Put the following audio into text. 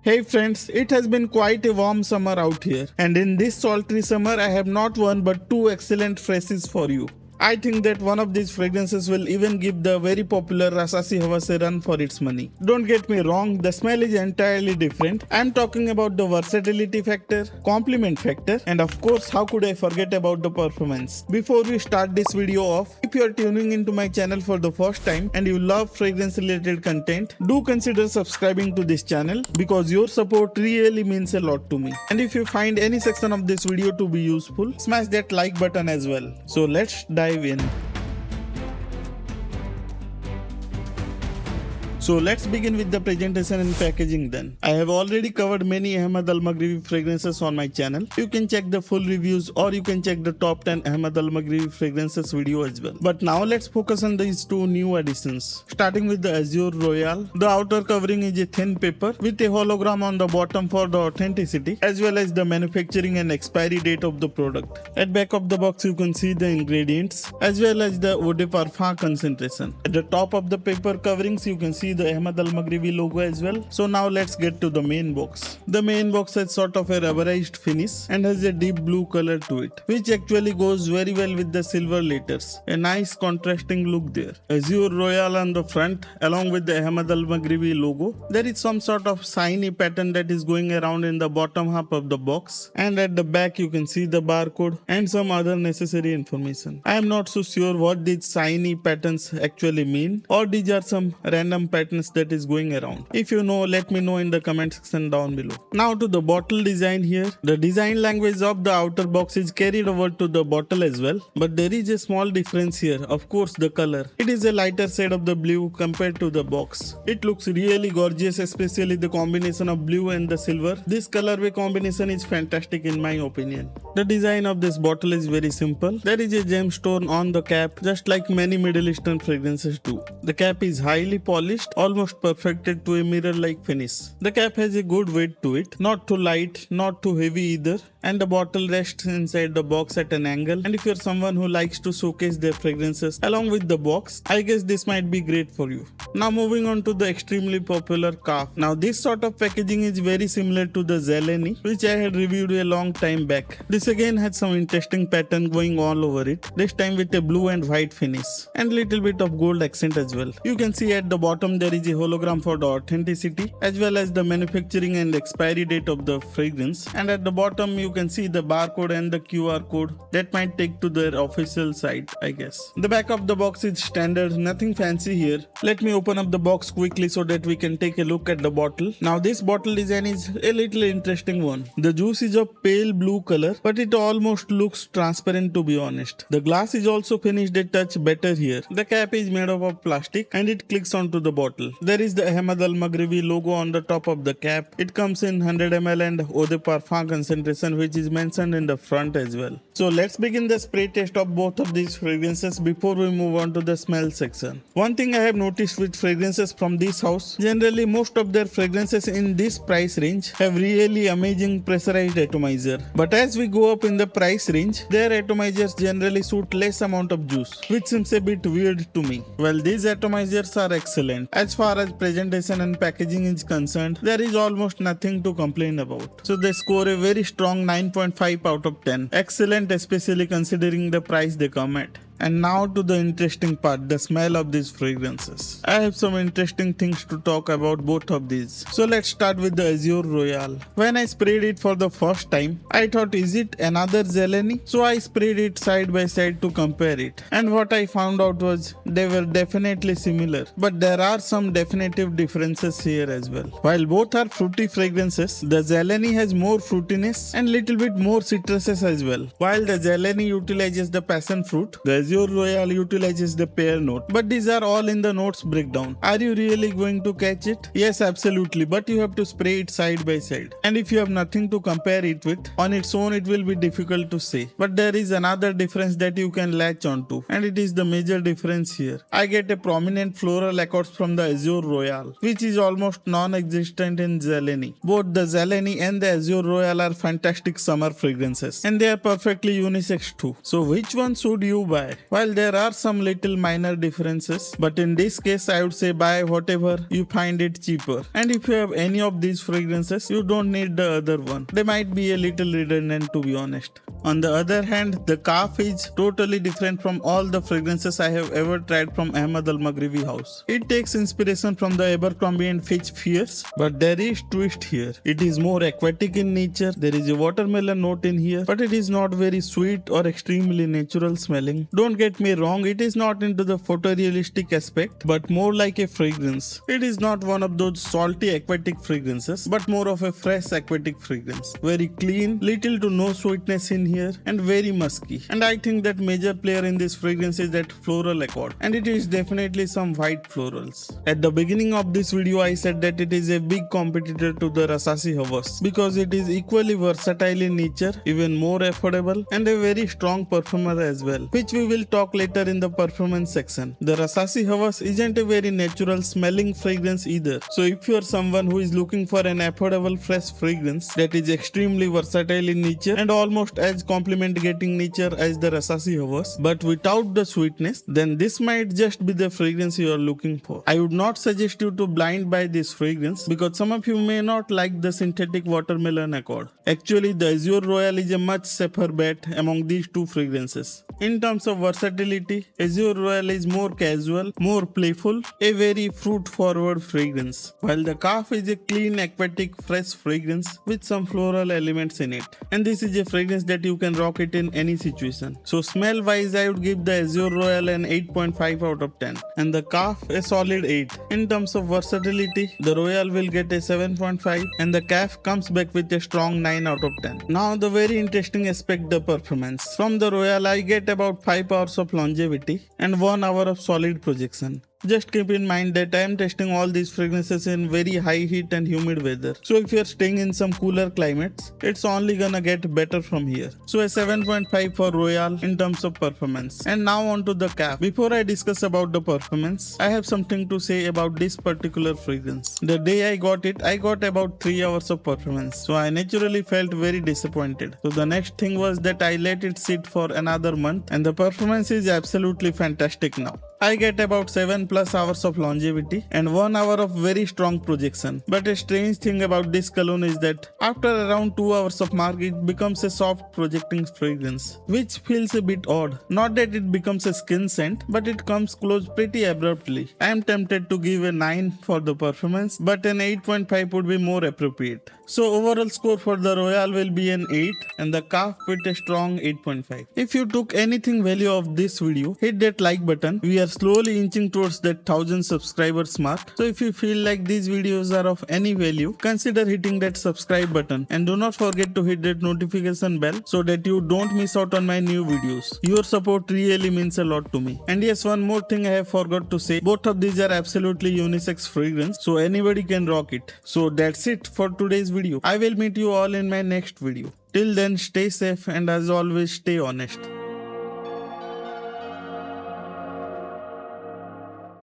Hey friends, it has been quite a warm summer out here, and in this sultry summer I have not one but two excellent Freshies for you. I think that one of these fragrances will even give the very popular Rasasi Havas a run for its money. Don't get me wrong, the smell is entirely different. I am talking about the versatility factor, complement factor, and of course how could I forget about the performance. Before we start this video off, if you are tuning into my channel for the first time and you love fragrance related content, do consider subscribing to this channel because your support really means a lot to me. And if you find any section of this video to be useful, smash that like button as well. So let's dive in. So let's begin with the presentation and packaging then. I have already covered many Ahmed Al Maghribi fragrances on my channel. You can check the full reviews or you can check the top 10 Ahmed Al Maghribi fragrances video as well. But now let's focus on these two new additions. Starting with the Azure Royal. The outer covering is a thin paper with a hologram on the bottom for the authenticity as well as the manufacturing and expiry date of the product. At back of the box you can see the ingredients as well as the eau de parfum concentration. At the top of the paper coverings you can see the Ahmed Al Maghribi logo as well. So now let's get to the main box. The main box has sort of a rubberized finish and has a deep blue color to it, which actually goes very well with the silver letters. A nice contrasting look there. Azure Royal on the front along with the Ahmed Al Maghribi logo. There is some sort of shiny pattern that is going around in the bottom half of the box, and at the back you can see the barcode and some other necessary information. I am not so sure what these shiny patterns actually mean, or these are some random patterns that is going around. If you know, let me know in the comment section down below. Now to the bottle design here. The design language of the outer box is carried over to the bottle as well, but there is a small difference here. Of course, the color. It is a lighter shade of the blue compared to the box. It looks really gorgeous, especially the combination of blue and the silver. This colorway combination is fantastic in my opinion. The design of this bottle is very simple. There is a gemstone on the cap, just like many Middle Eastern fragrances do. The cap is highly polished, almost perfected to a mirror-like finish. The cap has a good weight to it, not too light, not too heavy either, and the bottle rests inside the box at an angle. And if you're someone who likes to showcase their fragrances along with the box, I guess this might be great for you. Now moving on to the extremely popular Kaaf. Now this sort of packaging is very similar to the Zeleny, which I had reviewed a long time back. This again had some interesting pattern going all over it, this time with a blue and white finish and little bit of gold accent as well. You can see at the bottom there is a hologram for the authenticity as well as the manufacturing and expiry date of the fragrance, and at the bottom you can see the barcode and the QR code that might take to their official site, I guess. The back of the box is standard, nothing fancy here. Let me open up the box quickly so that we can take a look at the bottle. Now this bottle design is a little interesting one. The juice is of pale blue color, but it almost looks transparent to be honest. The glass is also finished a touch better here. The cap is made up of plastic and it clicks onto the bottle. There is the Ahmed Al Maghribi logo on the top of the cap. It comes in 100 ml and eau de parfum concentration, which is mentioned in the front as well. So let's begin the spray test of both of these fragrances before we move on to the smell section. One thing I have noticed with fragrances from this house, generally most of their fragrances in this price range have really amazing pressurized atomizer. But as we go up in the price range, their atomizers generally suit less amount of juice, which seems a bit weird to me. Well, these atomizers are excellent. As far as presentation and packaging is concerned, there is almost nothing to complain about. So they score a very strong 9.5 out of 10. Excellent, especially considering the price they come at. And now to the interesting part, the smell of these fragrances. I have some interesting things to talk about both of these. So let's start with the Azure Royal. When I sprayed it for the first time, I thought, is it another Zeleny? So I sprayed it side by side to compare it. And what I found out was they were definitely similar. But there are some definitive differences here as well. While both are fruity fragrances, the Zeleny has more fruitiness and little bit more citruses as well. While the Zeleny utilizes the passion fruit, the Azure Royal utilizes the pear note, but these are all in the notes breakdown. Are you really going to catch it? Yes, absolutely, but you have to spray it side by side. And if you have nothing to compare it with, on its own it will be difficult to say. But there is another difference that you can latch onto, and it is the major difference here. I get a prominent floral accords from the Azure Royal, which is almost non-existent in Zeleny. Both the Zeleny and the Azure Royal are fantastic summer fragrances, and they are perfectly unisex too. So which one should you buy? buy. While there are some little minor differences, but in this case I would say buy whatever you find it cheaper. And if you have any of these fragrances, you don't need the other one. They might be a little redundant, to be honest. On the other hand, the Kaaf is totally different from all the fragrances I have ever tried from Ahmed Al Maghribi house. It takes inspiration from the Abercrombie Fitch Fierce, but there is twist here. It is more aquatic in nature. There is a watermelon note in here, but it is not very sweet or extremely natural smelling. Don't get me wrong, it is not into the photorealistic aspect, but more like a fragrance. It is not one of those salty aquatic fragrances, but more of a fresh aquatic fragrance. Very clean, little to no sweetness in here, and very musky. And I think that major player in this fragrance is that floral accord, and it is definitely some white florals. At the beginning of this video I said that it is a big competitor to the Rasasi Havas because it is equally versatile in nature, even more affordable, and a very strong perfumer as well, which we will talk later in the performance section. The Rasasi Havas isn't a very natural smelling fragrance either, so if you are someone who is looking for an affordable fresh fragrance that is extremely versatile in nature and almost as compliment getting nature as the Rasasi Havas, but without the sweetness, then this might just be the fragrance you are looking for. I would not suggest you to blind buy this fragrance because some of you may not like the synthetic watermelon accord. Actually, the Azure Royal is a much safer bet among these two fragrances. In terms of versatility, Azure Royal is more casual, more playful, a very fruit-forward fragrance, while the Kaaf is a clean, aquatic, fresh fragrance with some floral elements in it. And this is a fragrance that you can rock it in any situation. So smell-wise, I would give the Azure Royal an 8.5 out of 10, and the Kaaf a solid 8. In terms of versatility, the Royal will get a 7.5, and the Kaaf comes back with a strong 9 out of 10. Now the very interesting aspect, the performance. From the Royal, I get about 5 hours of longevity and 1 hour of solid projection. Just keep in mind that I am testing all these fragrances in very high heat and humid weather. So if you are staying in some cooler climates, it's only gonna get better from here. So a 7.5 for Royal in terms of performance. And now on to the Kaaf. Before I discuss about the performance, I have something to say about this particular fragrance. The day I got it, I got about 3 hours of performance. So I naturally felt very disappointed. So the next thing was that I let it sit for another month, and the performance is absolutely fantastic now. I get about 7+ hours of longevity and 1 hour of very strong projection. But a strange thing about this cologne is that after around 2 hours of mark, it becomes a soft projecting fragrance, which feels a bit odd. Not that it becomes a skin scent, but it comes close pretty abruptly. I am tempted to give a 9 for the performance, but an 8.5 would be more appropriate. So overall score for the Royal will be an 8 and the Kaaf with a strong 8.5. If you took anything value of this video, hit that like button. We are slowly inching towards that 1000 subscribers mark. So if you feel like these videos are of any value, consider hitting that subscribe button and do not forget to hit that notification bell so that you don't miss out on my new videos. Your support really means a lot to me. And yes, one more thing I have forgot to say, both of these are absolutely unisex fragrance, so anybody can rock it. So that's it for today's video. I will meet you all in my next video. Till then, stay safe and as always, stay honest.